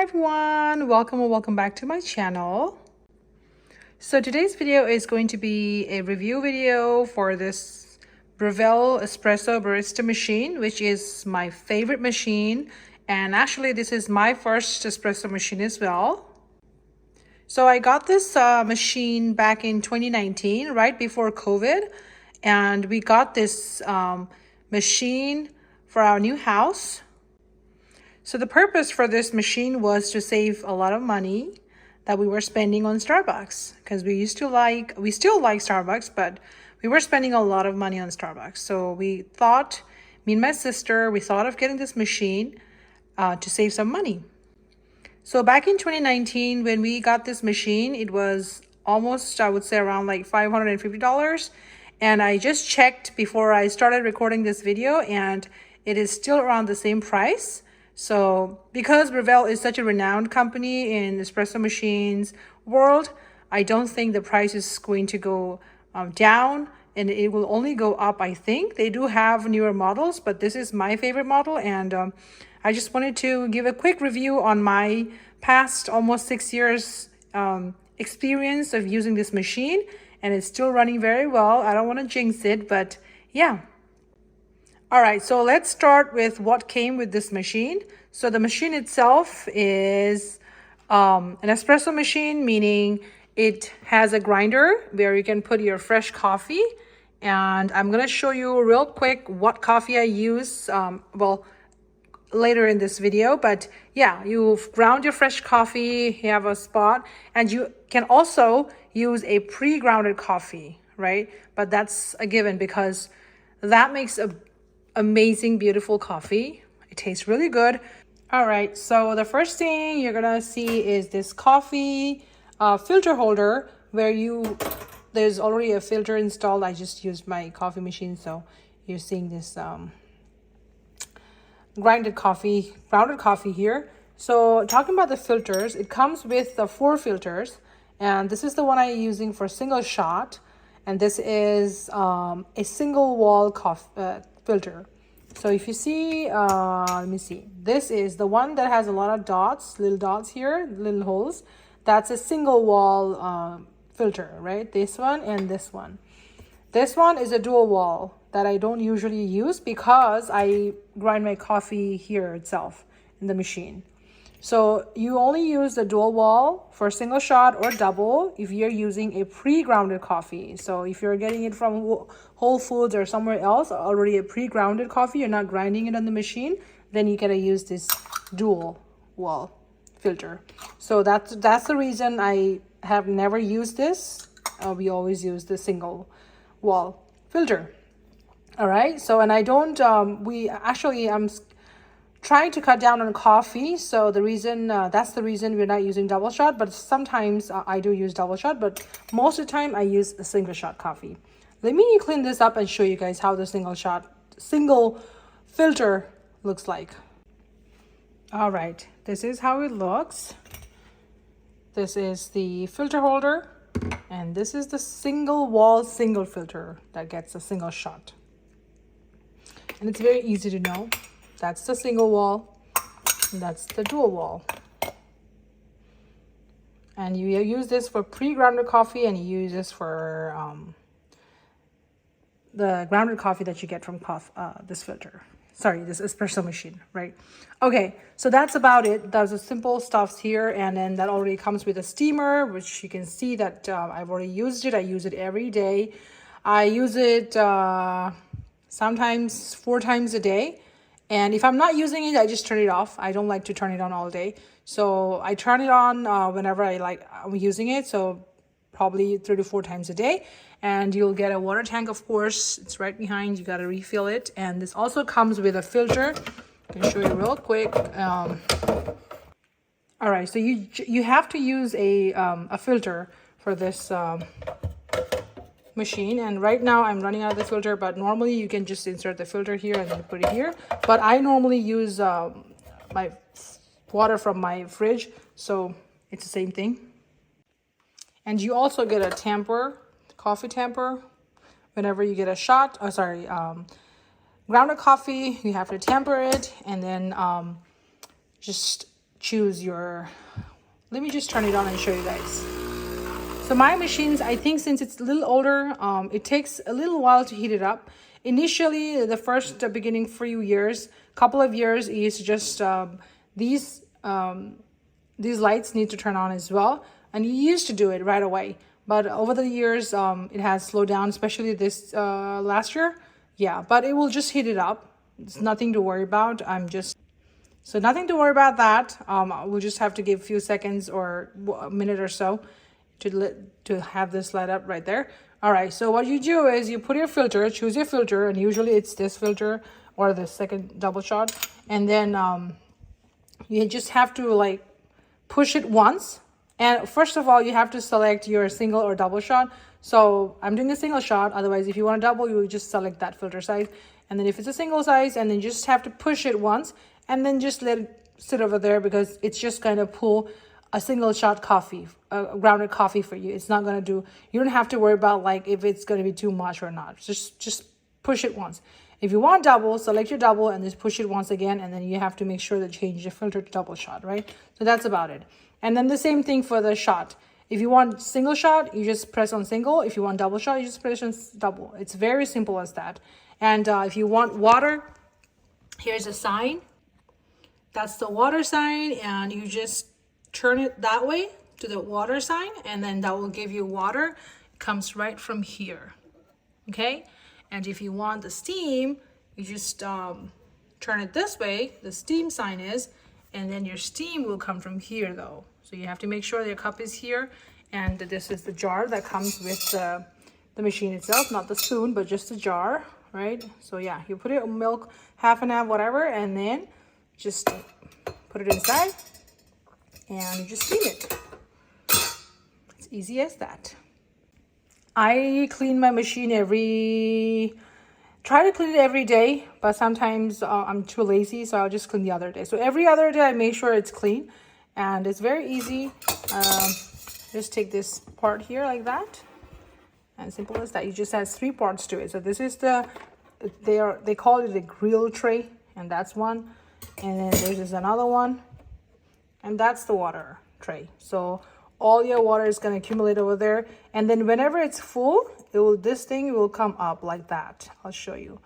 Hi everyone, welcome or welcome back to my channel. So today's video is going to be a review video for this Breville Espresso Barista machine, which is my favorite machine, and actually this is my first espresso machine as well. So I got this machine back in 2019, right before COVID, and we got this machine for our new house. So the purpose for this machine was to save a lot of money that we were spending on Starbucks, because we still like Starbucks, but we were spending a lot of money on Starbucks. So we thought, me and my sister, we thought of getting this machine to save some money. So back in 2019, when we got this machine, it was almost, I would say, around like $550. And I just checked before I started recording this video, and it is still around the same price. So because Breville is such a renowned company in espresso machines world, I don't think the price is going to go down, and it will only go up. I think they do have newer models, but this is my favorite model, and I just wanted to give a quick review on my past almost 6 years experience of using this machine, and it's still running very well. I don't want to jinx it, but yeah. All right, so let's start with what came with this machine. So the machine itself is an espresso machine, meaning it has a grinder where you can put your fresh coffee. And I'm gonna show you real quick what coffee I use, later in this video. But yeah, you ground your fresh coffee, you have a spot, and you can also use a pre-grounded coffee, right? But that's a given because that makes a amazing, beautiful coffee. It tastes really good. All right, so the first thing you're gonna see is this coffee filter holder where there's already a filter installed. I just used my coffee machine, so you're seeing this grounded coffee here. So talking about the filters, it comes with 4 filters, and this is the one I'm using for single shot, and this is a single wall filter. So if you see, let me see, this is the one that has a lot of dots, little dots here, little holes. That's a single wall filter, right? This one and this one. This one is a dual wall that I don't usually use because I grind my coffee here itself in the machine. So you only use the dual wall for single shot or double if you're using a pre-grounded coffee. So if you're getting it from Whole Foods or somewhere else, already a pre-grounded coffee, you're not grinding it on the machine, then you gotta use this dual wall filter. So that's the reason I have never used this. We always use the single wall filter. All right, so, and I don't, I'm trying to cut down on coffee, so that's the reason we're not using double shot, but sometimes I do use double shot, but most of the time I use a single shot coffee. Let me clean this up and show you guys how the single filter looks like. All right, this is how it looks. This is the filter holder, and this is the single wall single filter that gets a single shot. And it's very easy to know. That's the single wall, and that's the dual wall. And you use this for pre-grounded coffee, and you use this for the grounded coffee that you get from this espresso machine, right? Okay, so that's about it. There's a simple stuffs here, and then that already comes with a steamer, which you can see that I've already used it. I use it every day. I use it sometimes 4 times a day. And if I'm not using it, I just turn it off. I don't like to turn it on all day. So I turn it on whenever I'm using it. So probably 3 to 4 times a day. And you'll get a water tank, of course. It's right behind. You got to refill it. And this also comes with a filter. I can show you real quick. All right, so you have to use a filter for this machine, and right now I'm running out of the filter, but normally you can just insert the filter here and then put it here. But I normally use my water from my fridge, so it's the same thing. And you also get a tamper, coffee tamper, whenever you get a shot. Grounded coffee, you have to tamper it, and then just choose your, let me just turn it on and show you guys. So my machines, I think since it's a little older, it takes a little while to heat it up. Initially, the first beginning few years, couple of years, is just these lights need to turn on as well. And you used to do it right away. But over the years, it has slowed down, especially this last year. Yeah, but it will just heat it up. It's nothing to worry about. So nothing to worry about that. We'll just have to give a few seconds or a minute or so to have this light up right there. All right, so what you do is you put your filter, choose your filter, and usually it's this filter or the second double shot. And then you just have to like push it once. And first of all, you have to select your single or double shot. So I'm doing a single shot. Otherwise, if you want a double, you will just select that filter size. And then if it's a single size, and then you just have to push it once and then just let it sit over there, because it's just going to pull a single shot coffee, grounded coffee for you. It's not going to do, you don't have to worry about like if it's going to be too much or not. Just push it once. If you want double, select your double and just push it once again. And then you have to make sure to change the filter to double shot, right? So that's about it. And then the same thing for the shot. If you want single shot, you just press on single. If you want double shot, you just press on double. It's very simple as that. And if you want water, here's a sign. That's the water sign. And you just turn it that way to the water sign, and then that will give you water. It comes right from here. Okay. And if you want the steam, you just turn it this way, the steam sign is, and then your steam will come from here though. So you have to make sure your cup is here, and this is the jar that comes with the machine itself, not the spoon, but just the jar, right? So yeah, you put it milk, half and half, whatever, and then just put it inside and you just steam it. It's easy as that. I clean my machine try to clean it every day, but sometimes I'm too lazy, so I'll just clean the other day. So every other day I make sure it's clean, and it's very easy. Just take this part here like that, and simple as that. You just has 3 parts to it. So this is they call it a grill tray, and that's one, and then there's another one, and that's the water tray. So all your water is going to accumulate over there, and then whenever it's full, this thing will come up like that. I'll show you.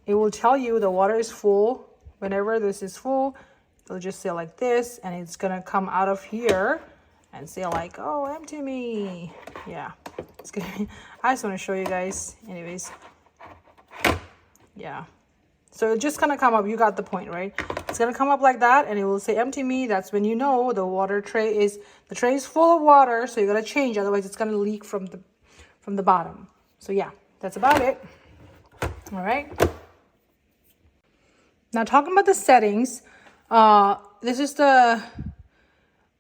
It will tell you the water is full. Whenever this is full, it'll just say like this, and it's gonna come out of here and say like, oh, empty me. Yeah, it's gonna be, I just want to show you guys anyways. Yeah, so it's just gonna come up. You got the point, right? It's gonna come up like that, and it will say empty me. That's when you know the tray is full of water, so you gotta change, otherwise it's gonna leak from the bottom. So yeah, that's about it. All right, now talking about the settings, this is the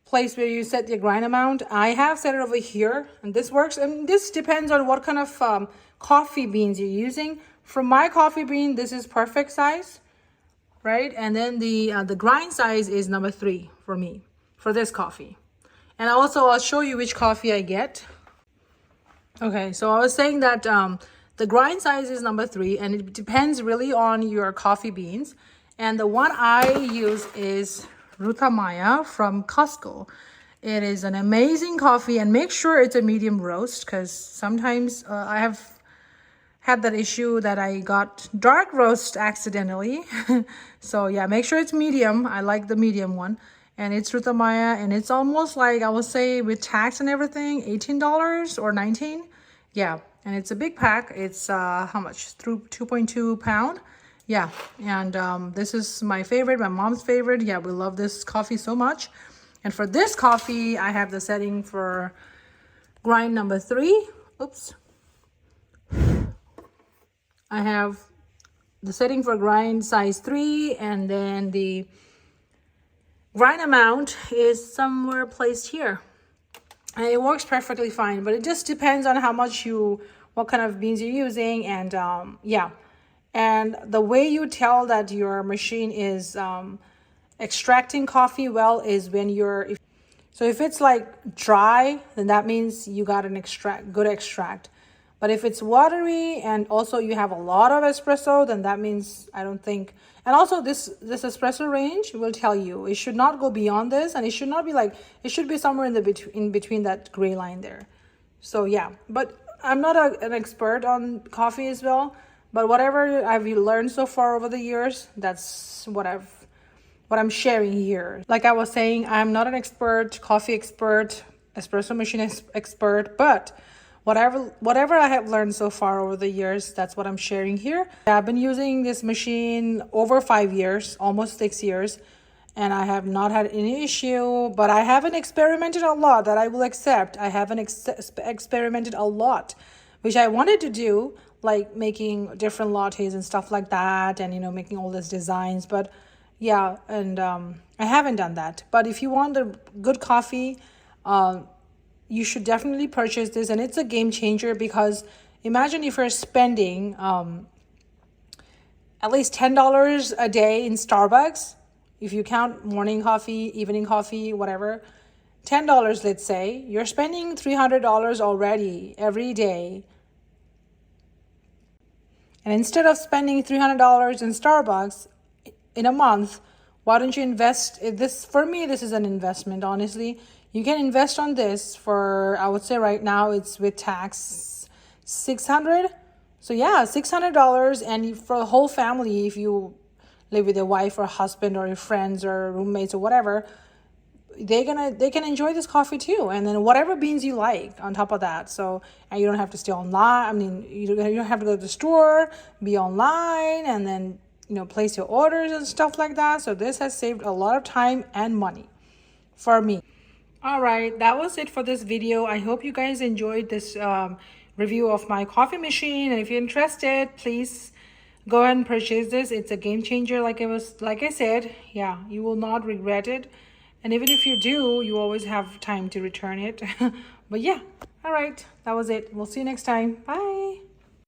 place where you set your grind amount. I have set it over here, and this works, and this depends on what kind of coffee beans you're using. For my coffee bean, this is perfect size, right? And then the grind size is number 3 for me for this coffee. And also I'll show you which coffee I get. Okay, so I was saying that the grind size is number 3, and it depends really on your coffee beans. And the one I use is Ruta Maya from Costco. It is an amazing coffee, and make sure it's a medium roast, because sometimes I have had that issue that I got dark roast accidentally. So yeah, make sure it's medium. I like the medium one. And it's Ruta Maya, and it's almost like, I would say with tax and everything, $18 or $19. Yeah, and it's a big pack. It's how much? 2.2 pound. Yeah, and this is my favorite, my mom's favorite. Yeah, we love this coffee so much. And for this coffee, I have the setting for grind number 3. Oops. I have the setting for grind size 3, and then the grind amount is somewhere placed here. And it works perfectly fine, but it just depends on how much what kind of beans you're using, and yeah. And the way you tell that your machine is extracting coffee well is when so if it's like dry, then that means you got an good extract. But if it's watery and also you have a lot of espresso, then that means I don't think. And also this espresso range will tell you it should not go beyond this, and it should not be like, it should be somewhere in between that gray line there. So yeah, but I'm not an expert on coffee as well, but whatever I've learned so far over the years, that's what I'm sharing here. Like I was saying, I'm not an expert, coffee expert, espresso machine expert, but whatever I have learned so far over the years, that's what I'm sharing here. I've been using this machine over 5 years, almost 6 years, and I have not had any issue, but I haven't experimented a lot, that I will accept. I haven't experimented a lot, which I wanted to do, like making different lattes and stuff like that, and making all these designs, but yeah, and I haven't done that. But if you want a good coffee, you should definitely purchase this, and it's a game changer, because imagine if you're spending at least $10 a day in Starbucks, if you count morning coffee, evening coffee, whatever, $10, let's say, you're spending $300 already every day. And instead of spending $300 in Starbucks in a month, why don't you invest this? For me, this is an investment, honestly. You can invest on this for, I would say right now it's with tax, $600. So yeah, $600, and for the whole family, if you live with your wife or husband or your friends or roommates or whatever, they can enjoy this coffee too, and then whatever beans you like on top of that. So, and you don't have to stay online. I mean, you don't have to go to the store, be online, and then place your orders and stuff like that. So this has saved a lot of time and money for me. All right, that was it for this video. I hope you guys enjoyed this review of my coffee machine, and if you're interested, please go ahead and purchase this. It's a game changer, like I said. Yeah, you will not regret it. And even if you do, you always have time to return it. But yeah, all right, that was it. We'll see you next time. Bye.